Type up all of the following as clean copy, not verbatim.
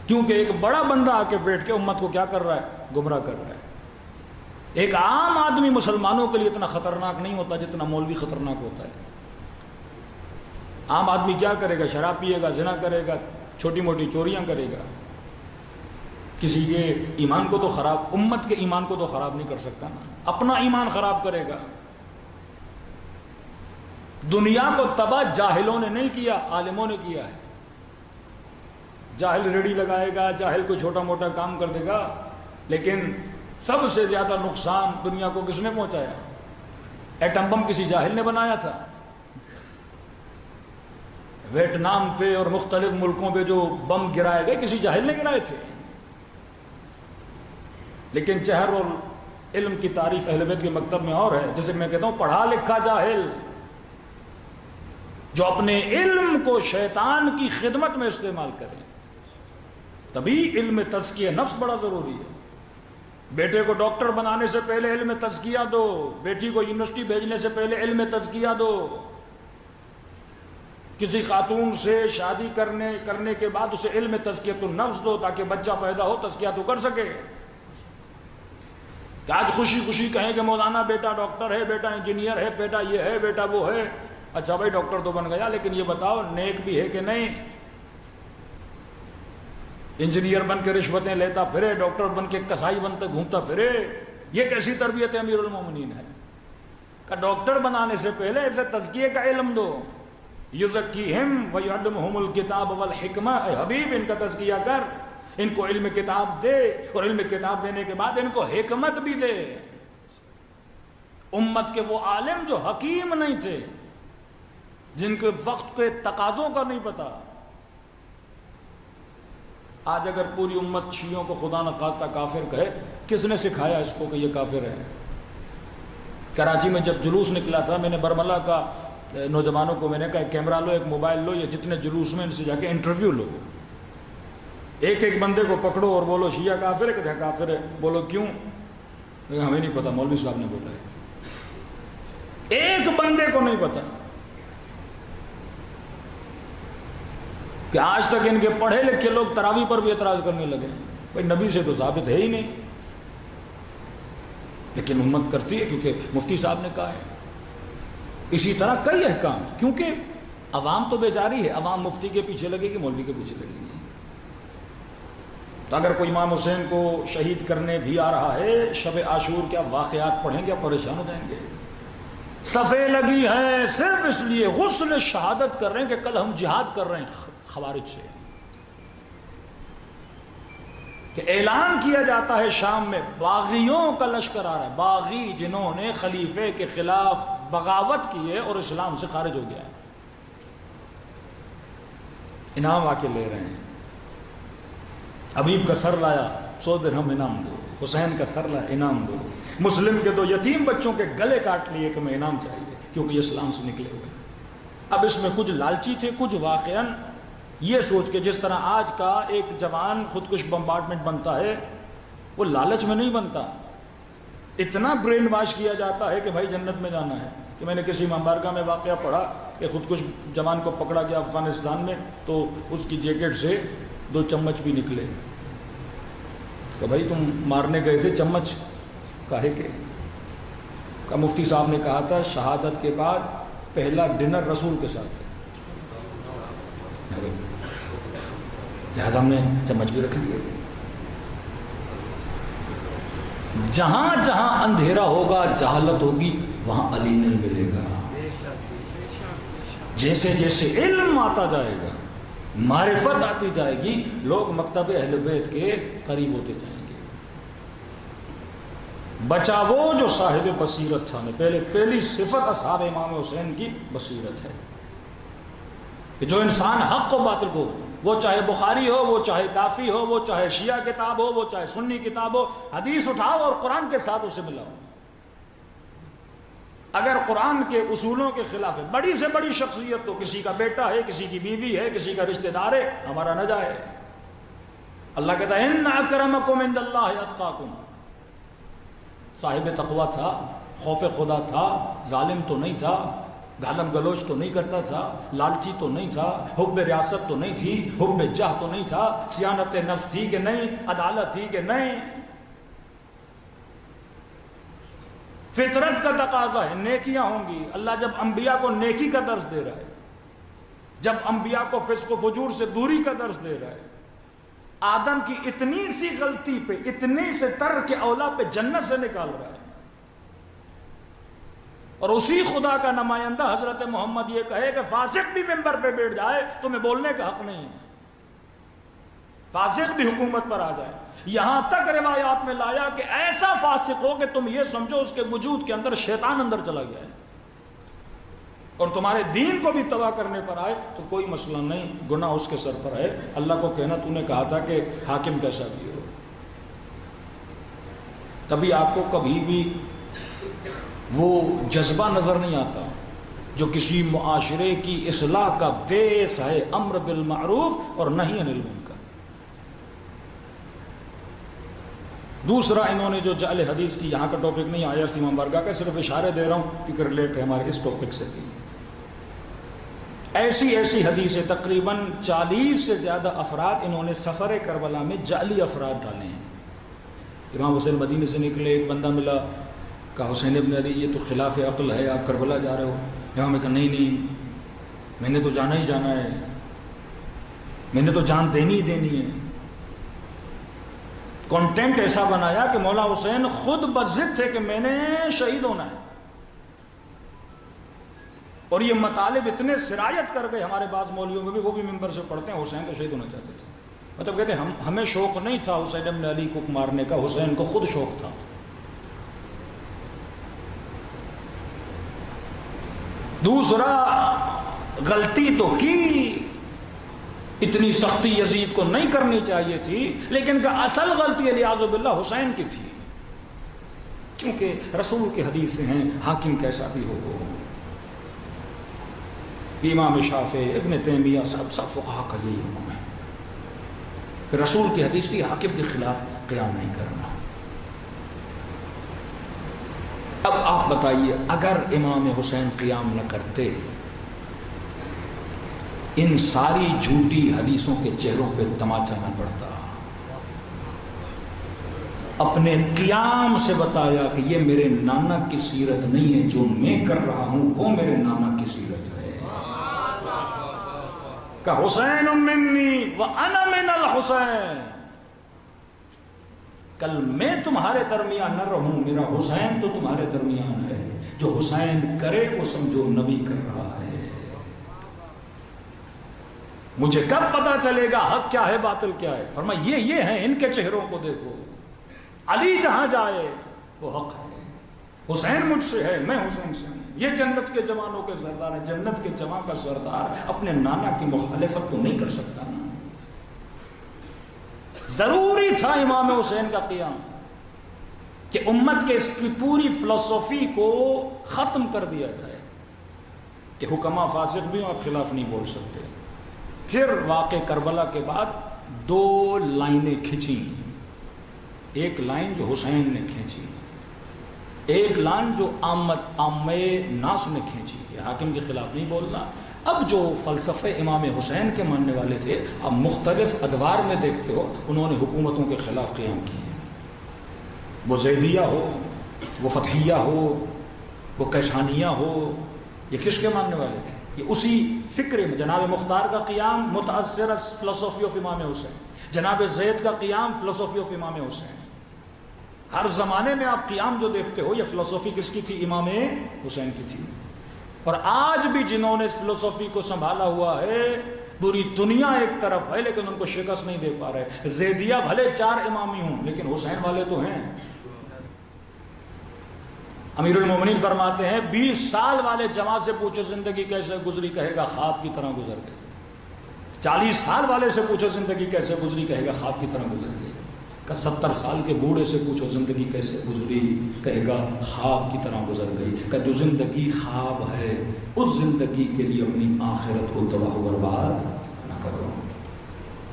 کیونکہ ایک بڑا بندہ آ کے بیٹھ کے امت کو کیا کر رہا ہے؟ گمراہ کر رہا ہے۔ ایک عام آدمی مسلمانوں کے لیے اتنا خطرناک نہیں ہوتا جتنا مولوی خطرناک ہوتا ہے۔ عام آدمی کیا کرے گا؟ شراب پیے گا، زنا کرے گا، چھوٹی موٹی چوریاں کرے گا، کسی کے ایمان کو تو خراب، امت کے ایمان کو تو خراب نہیں کر سکتا نا، اپنا ایمان خراب کرے گا۔ دنیا کو تباہ جاہلوں نے نہیں کیا، عالموں نے کیا ہے۔ جاہل ریڑھی لگائے گا، جاہل کوئی چھوٹا موٹا کام کر دے گا، لیکن سب سے زیادہ نقصان دنیا کو کس نے پہنچایا؟ ایٹم بم کسی جاہل نے بنایا تھا۔ ویتنام پہ اور مختلف ملکوں پہ جو بم گرائے گئے کسی جاہل نے گرائے تھے۔ لیکن جہر اور علم کی تعریف اہل بیت کے مکتب میں اور ہے، جیسے میں کہتا ہوں پڑھا لکھا جاہل جو اپنے علم کو شیطان کی خدمت میں استعمال کرے، تبھی علم تزکیہ نفس بڑا ضروری ہے۔ بیٹے کو ڈاکٹر بنانے سے پہلے علم تزکیہ دو، بیٹی کو یونیورسٹی بھیجنے سے پہلے علم تزکیہ دو، کسی خاتون سے شادی کرنے کے بعد اسے علم تزکیۃ النفس دو تاکہ بچہ پیدا ہو تزکیہ تو کر سکے۔ کہ آج خوشی خوشی کہیں کہ مولانا بیٹا ڈاکٹر ہے، بیٹا انجینئر ہے، بیٹا یہ ہے، بیٹا وہ ہے۔ اچھا بھائی ڈاکٹر تو بن گیا، لیکن یہ بتاؤ نیک بھی ہے کہ نہیں؟ انجینئر بن کے رشوتیں لیتا پھرے، ڈاکٹر بن کے کسائی بنتا گھومتا پھرے، یہ کیسی تربیت امیر المومنین ہے؟ کہ ڈاکٹر بنانے سے پہلے اسے تزکیے کا علم دو، یزکیہم ویعلمہم الکتاب والحکمہ، اے حبیب ان کا تزکیہ کر، ان کو علم کتاب دے، اور علم کتاب دینے کے بعد ان کو حکمت بھی دے۔ امت کے وہ عالم جو حکیم نہیں تھے، جن کے وقت کے تقاضوں کا نہیں پتا، آج اگر پوری امت شیعوں کو خدا نخواستہ کافر کہے، کس نے سکھایا اس کو کہ یہ کافر ہے؟ کراچی میں جب جلوس نکلا تھا، میں نے برملا کا نوجوانوں کو میں نے کہا ایک کیمرہ لو، ایک موبائل لو، یہ جتنے جلوس میں ان سے جا کے انٹرویو لو، ایک ایک بندے کو پکڑو اور بولو شیعہ کافر ہے؟ کہ کافر ہے۔ بولو کیوں؟ ہمیں نہیں پتا، مولوی صاحب نے بولا ہے۔ ایک بندے کو نہیں پتا کہ آج تک ان کے پڑھے لکھے لوگ تراویح پر بھی اعتراض کرنے لگے، بھائی نبی سے تو ثابت ہے ہی نہیں، لیکن امت کرتی ہے کیونکہ مفتی صاحب نے کہا ہے۔ اسی طرح کئی احکام، کیونکہ عوام تو بیچاری ہے، عوام مفتی کے پیچھے لگے گی، مولوی کے پیچھے لگے گی۔ تو اگر کوئی امام حسین کو شہید کرنے بھی آ رہا ہے، شب عاشور کیا واقعات پڑھیں گے، پریشان ہو جائیں گے۔ صفیں لگی ہیں صرف اس لیے غسل شہادت کر رہے ہیں کہ کل ہم جہاد کر رہے ہیں خوارج سے، کہ اعلان کیا جاتا ہے شام میں باغیوں کا لشکر آ رہا ہے، باغی جنہوں نے خلیفے کے خلاف بغاوت کی ہے اور اسلام سے خارج ہو گیا ہے، انعام آ کے لے رہے ہیں۔ حبیب کا سر لایا 100 درہم انعام دو، حسین کا سر لایا انعام دو، مسلم کے 2 یتیم بچوں کے گلے کاٹ لیے کہ میں انعام چاہیے کیونکہ یہ اسلام سے نکلے ہوئے۔ اب اس میں کچھ لالچی تھے، کچھ واقعاً یہ سوچ کے، جس طرح آج کا ایک جوان خودکش بمبارڈمنٹ بنتا ہے، وہ لالچ میں نہیں بنتا، اتنا برین واش کیا جاتا ہے کہ بھائی جنت میں جانا ہے۔ کہ میں نے کسی امام بارگاہ میں واقعہ پڑھا کہ خودکش جوان کو پکڑا گیا افغانستان میں، تو اس کی جیکٹ سے 2 چمچ بھی نکلے، کہ بھائی تم مارنے گئے تھے، چمچ کاہے کے؟ کہ مفتی صاحب نے کہا تھا شہادت کے بعد پہلا ڈنر رسول کے ساتھ ہے، لہذا ہم نے چمچ بھی رکھ لیے۔ جہاں جہاں اندھیرا ہوگا، جہالت ہوگی، وہاں علی نہیں ملے گا۔ جیسے جیسے علم آتا جائے گا، معرفت آتی جائے گی، لوگ مکتب اہل بیت کے قریب ہوتے جائیں گے۔ بچا وہ جو صاحب بصیرت تھا، پہلی صفت اصحاب امام حسین کی بصیرت ہے، کہ جو انسان حق و باطل کو، وہ چاہے بخاری ہو، وہ چاہے کافی ہو، وہ چاہے شیعہ کتاب ہو، وہ چاہے سنی کتاب ہو، حدیث اٹھاؤ اور قرآن کے ساتھ اسے ملاؤ۔ اگر قرآن کے اصولوں کے خلاف ہے، بڑی سے بڑی شخصیت تو کسی کا بیٹا ہے، کسی کی بیوی ہے، کسی کا رشتہ دار ہے، ہمارا نہ جائے۔ اللہ کہتا ہے ان اکرمکم عند اللہ اتقاکم، صاحب تقوی تھا، خوف خدا تھا، ظالم تو نہیں تھا، گالم گلوچ تو نہیں کرتا تھا، لالچی تو نہیں تھا، حب ریاست تو نہیں تھی، حب جاہ تو نہیں تھا، سیانت نفس تھی کہ نہیں، عدالت تھی کہ نہیں. فطرت کا تقاضا ہے نیکیاں ہوں گی. اللہ جب انبیاء کو نیکی کا درس دے رہا ہے، جب انبیاء کو فسق و فجور سے دوری کا درس دے رہا ہے، آدم کی اتنی سی غلطی پہ، اتنی سے ترک اولا پہ جنت سے نکال رہا ہے، اور اسی خدا کا نمائندہ حضرت محمد یہ کہے کہ فاسق بھی ممبر پہ بیٹھ جائے تمہیں بولنے کا حق نہیں ہے، فاسق بھی حکومت پر آ جائے. یہاں تک روایات میں لایا کہ ایسا فاسق ہو کہ تم یہ سمجھو اس کے وجود کے اندر شیطان اندر چلا گیا ہے اور تمہارے دین کو بھی تباہ کرنے پر آئے تو کوئی مسئلہ نہیں، گناہ اس کے سر پر ہے. اللہ کو کہنا تو نے کہا تھا کہ حاکم کیسا بھی ہو. کبھی آپ کو کبھی بھی وہ جذبہ نظر نہیں آتا جو کسی معاشرے کی اصلاح کا بیس ہے امر بالمعروف اور نہی عن المنکر. دوسرا انہوں نے جو جعل حدیث کی، یہاں کا ٹاپک نہیں آیا سیما برگاہ کا، صرف اشارے دے رہا ہوں کیونکہ ریلیٹ ہے ہمارے اس ٹاپک سے بھی. ایسی حدیثیں تقریباً 40 سے زیادہ افراد انہوں نے سفر کربلا میں جعلی افراد ڈالے ہیں. امام حسین مدینے سے نکلے، ایک بندہ ملا، کہا حسین ابن علی یہ تو خلاف عقل ہے، آپ کربلا جا رہے ہو. امام نے کہا نہیں میں نے تو جانا ہی جانا ہے، میں نے تو جان دینی ہی دینی ہے. کانٹینٹ ایسا بنایا کہ مولا حسین خود بضد تھے کہ میں نے شہید ہونا ہے، اور یہ مطالب اتنے سرایت کر گئے. ہمارے بعض مولویوں میں بھی، وہ بھی ممبر سے پڑھتے ہیں، حسین کو شہید ہونا چاہتے تھے. مطلب کہتے ہیں ہمیں شوق نہیں تھا حسین ابن علی کو مارنے کا، حسین کو خود شوق تھا. دوسرا غلطی تو کی، اتنی سختی یزید کو نہیں کرنی چاہیے تھی، لیکن کہ اصل غلطی علیاذ باللہ حسین کی تھی، کیونکہ رسول کے حدیث ہیں حاکم کیسا بھی ہو. امام شافعی، ابن تیمیہ، سب فقہا کا یہی حکم ہے کہ رسول کی حدیث تھی حاکم کے خلاف قیام نہیں کرنا. اب آپ بتائیے اگر امام حسین قیام نہ کرتے، ان ساری جھوٹی حدیثوں کے چہروں پہ تماچا نہ پڑتا. اپنے قیام سے بتایا کہ یہ میرے نانا کی سیرت نہیں ہے، جو میں کر رہا ہوں وہ میرے نانا کی سیرت ہے. کہ حسین منی وانا من الحسین، کل میں تمہارے درمیان نہ رہوں، میرا حسین تو تمہارے درمیان ہے. جو حسین کرے وہ سمجھو نبی کر رہا ہے. مجھے کب پتا چلے گا حق کیا ہے باطل کیا ہے؟ فرمایا یہ ہیں، ان کے چہروں کو دیکھو. علی جہاں جائے وہ حق ہے، حسین مجھ سے ہے، میں حسین سے ہوں. یہ جنت کے جوانوں کے سردار ہیں، جنت کے جوان کا سردار اپنے نانا کی مخالفت تو نہیں کر سکتا نا. ضروری تھا امام حسین کا قیام کہ امت کے اس کی پوری فلسفی کو ختم کر دیا جائے کہ حکما فاسق بھی اور خلاف نہیں بول سکتے. پھر واقع کربلا کے بعد 2 لائنیں کھینچی. ایک لائن جو حسین نے کھینچی، ایک لائن جو عامہ ناس نے کھینچی کہ حاکم کے خلاف نہیں بولنا. اب جو فلسفے امام حسین کے ماننے والے تھے، اب مختلف ادوار میں دیکھتے ہو انہوں نے حکومتوں کے خلاف قیام کیے. وہ زیدیہ ہو، وہ فتحیہ ہو، وہ کیسانیہ ہو، یہ کس کے ماننے والے تھے؟ یہ اسی فکر میں جناب مختار کا قیام متاثر فلسفی آف امام حسین، جناب زید کا قیام فلسفی آف امام حسین. ہر زمانے میں آپ قیام جو دیکھتے ہو یہ فلسفی کس کی تھی؟ امام حسین کی تھی. اور آج بھی جنہوں نے اس فلسفی کو سنبھالا ہوا ہے، پوری دنیا ایک طرف ہے لیکن ان کو شکست نہیں دے پا رہے. زیدیہ بھلے 4 امامی ہوں لیکن حسین والے تو ہیں. امیر المومنین فرماتے ہیں 20 سال والے جماعت سے پوچھو زندگی کیسے گزری، کہے گا خواب کی طرح گزر گئی. 40 سال والے سے پوچھو زندگی کیسے گزری، کہے گا خواب کی طرح گزر گئی. کہ 70 سال کے بوڑھے سے پوچھو زندگی کیسے گزری، کہے گا خواب کی طرح گزر گئی. کہ جو زندگی خواب ہے اس زندگی کے لیے اپنی آخرت کو تباہ و برباد نہ کرو.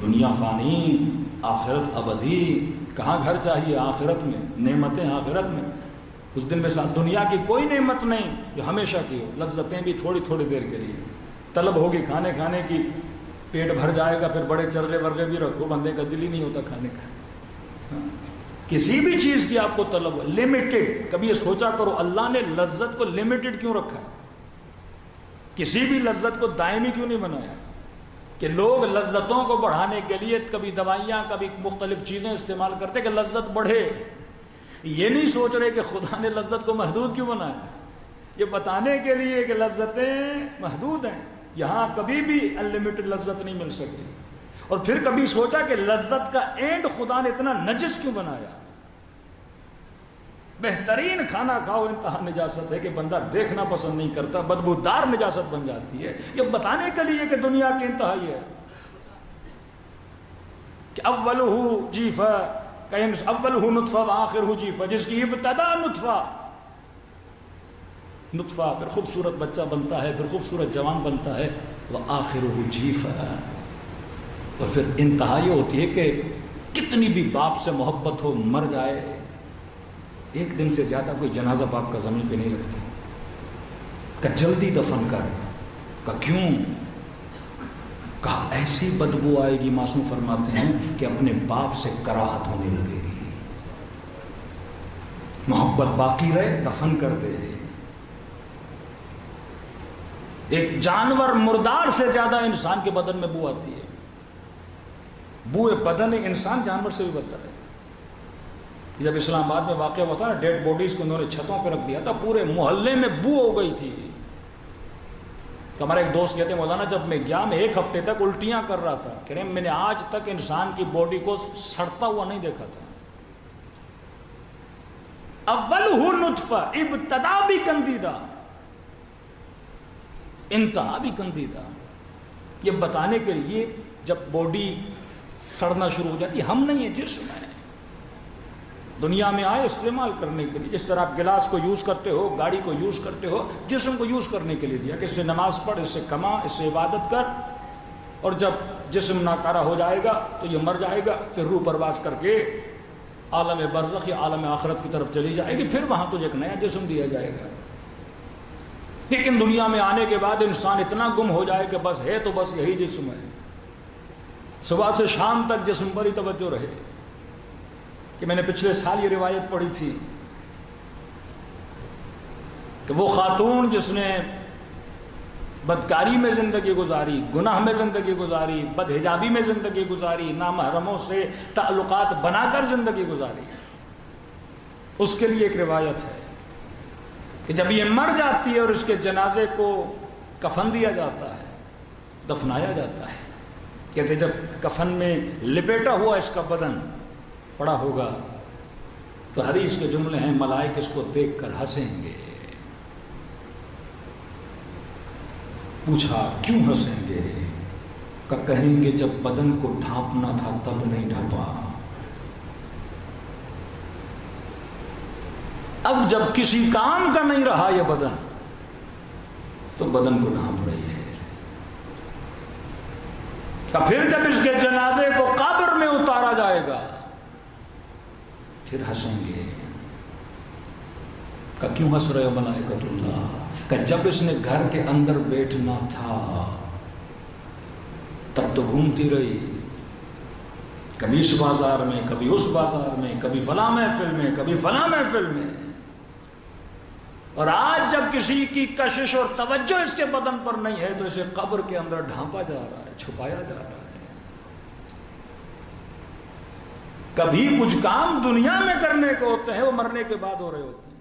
دنیا فانی، آخرت ابدی. کہاں گھر چاہیے؟ آخرت میں. نعمتیں آخرت میں. اس دن میں ساتھ دنیا کی کوئی نعمت نہیں جو ہمیشہ کی ہو، لذتیں بھی تھوڑی تھوڑی دیر کے لیے، طلب ہوگی کھانے کی، پیٹ بھر جائے گا، پھر بڑے چرغے ورغے بھی رکھو، بندے کا دل ہی نہیں ہوتا کھانے کا۔ کسی بھی چیز کی آپ کو طلب لمیٹڈ، کبھی یہ سوچا کرو اللہ نے لذت کو لمیٹڈ کیوں رکھا ہے؟ کسی بھی لذت کو دائمی کیوں نہیں بنایا؟ کہ لوگ لذتوں کو بڑھانے کے لیے کبھی دوائیاں، کبھی مختلف چیزیں استعمال کرتے کہ لذت بڑھے، یہ نہیں سوچ رہے کہ خدا نے لذت کو محدود کیوں بنایا، یہ بتانے کے لیے کہ لذتیں محدود ہیں، یہاں کبھی بھی انلمیٹڈ لذت نہیں مل سکتی۔ اور پھر کبھی سوچا کہ لذت کا اینڈ خدا نے اتنا نجس کیوں بنایا؟ بہترین کھانا کھاؤ انتہا نجاست ہے کہ بندہ دیکھنا پسند نہیں کرتا، بدبودار نجاست بن جاتی ہے، یہ بتانے کے لیے کہ دنیا کی انتہا یہ ہے کہ اولہ جیفہ، اولہ نطفہ وآخرہ جیفہ، جس کی ابتدا نطفہ پھر خوبصورت بچہ بنتا ہے، پھر خوبصورت جوان بنتا ہے، وآخرہ جیفہ، اور پھر انتہا یہ ہوتی ہے کہ کتنی بھی باپ سے محبت ہو مر جائے، ایک دن سے زیادہ کوئی جنازہ باپ کا زمین پہ نہیں رکھتا، کہ جلدی دفن کر، کہ کیوں؟ کہا ایسی بدبو آئے گی، معصوم فرماتے ہیں کہ اپنے باپ سے کراہت ہونے لگے گی، محبت باقی رہے دفن کر دے۔ ایک جانور مردار سے زیادہ انسان کے بدن میں بو آتی ہے، بوئے بدن انسان جانور سے بھی بدتر ہے۔ جب اسلام آباد میں واقع ہوا تھا نا، ڈیڈ بوڈیز کو انہوں نے چھتوں پہ رکھ دیا تھا، پورے محلے میں بو ہو گئی تھی۔ ہمارا ایک دوست کہتے ہیں مولانا جب میں گیا، میں ایک ہفتے تک الٹیاں کر رہا تھا، کہہ رہے ہیں میں نے آج تک انسان کی باڈی کو سڑتا ہوا نہیں دیکھا تھا۔ اولہ نطفہ، ابتدا بھی گندیدہ، انتہا بھی گندیدہ، یہ بتانے کے لیے جب باڈی سڑنا شروع ہو جاتی ہے، ہم نہیں ہیں، جسم ہے، دنیا میں آئے استعمال کرنے کے لیے، جس طرح آپ گلاس کو یوز کرتے ہو، گاڑی کو یوز کرتے ہو، جسم کو یوز کرنے کے لیے دیا کہ اس سے نماز پڑھ، اس سے کما، اس سے عبادت کر، اور جب جسم ناکارہ ہو جائے گا تو یہ مر جائے گا، پھر روح پرواز کر کے عالم برزخ یا عالم آخرت کی طرف چلی جائے گی، پھر وہاں تجھے ایک نیا جسم دیا جائے گا۔ لیکن دنیا میں آنے کے بعد انسان اتنا گم ہو جائے کہ بس ہے تو بس یہی جسم ہے، صبح سے شام تک جسم پر ہی توجہ رہے۔ کہ میں نے پچھلے سال یہ روایت پڑھی تھی کہ وہ خاتون جس نے بدکاری میں زندگی گزاری، گناہ میں زندگی گزاری، بدحجابی میں زندگی گزاری، نامحرموں سے تعلقات بنا کر زندگی گزاری، اس کے لیے ایک روایت ہے کہ جب یہ مر جاتی ہے اور اس کے جنازے کو کفن دیا جاتا ہے، دفنایا جاتا ہے، کہتے جب کفن میں لپیٹا ہوا اس کا بدن پڑا ہوگا تو حدیث کے جملے ہیں ملائکہ اس کو دیکھ کر ہنسیں گے۔ پوچھا کیوں ہنسیں گے؟ کہ کہیں گے جب بدن کو ڈھانپنا تھا تب نہیں ڈھانپا، اب جب کسی کام کا نہیں رہا یہ بدن تو بدن کو ڈھانپ رہی ہے۔ کہ پھر جب اس کے جنازے کو قبر میں اتارا جائے گا پھر ہنسیں گے۔ کہ کیوں ہنس رہے ہو ملائکۃ اللہ؟ کہ جب اس نے گھر کے اندر بیٹھنا تھا تب تو گھومتی رہی، کبھی اس بازار میں، کبھی اس بازار میں، کبھی فلاں محفل میں، کبھی فلاں محفل میں، اور آج جب کسی کی کشش اور توجہ اس کے بدن پر نہیں ہے تو اسے قبر کے اندر ڈھانپا جا رہا ہے، چھپایا جا رہا ہے۔ کبھی کچھ کام دنیا میں کرنے کو ہوتے ہیں وہ مرنے کے بعد ہو رہے ہوتے ہیں۔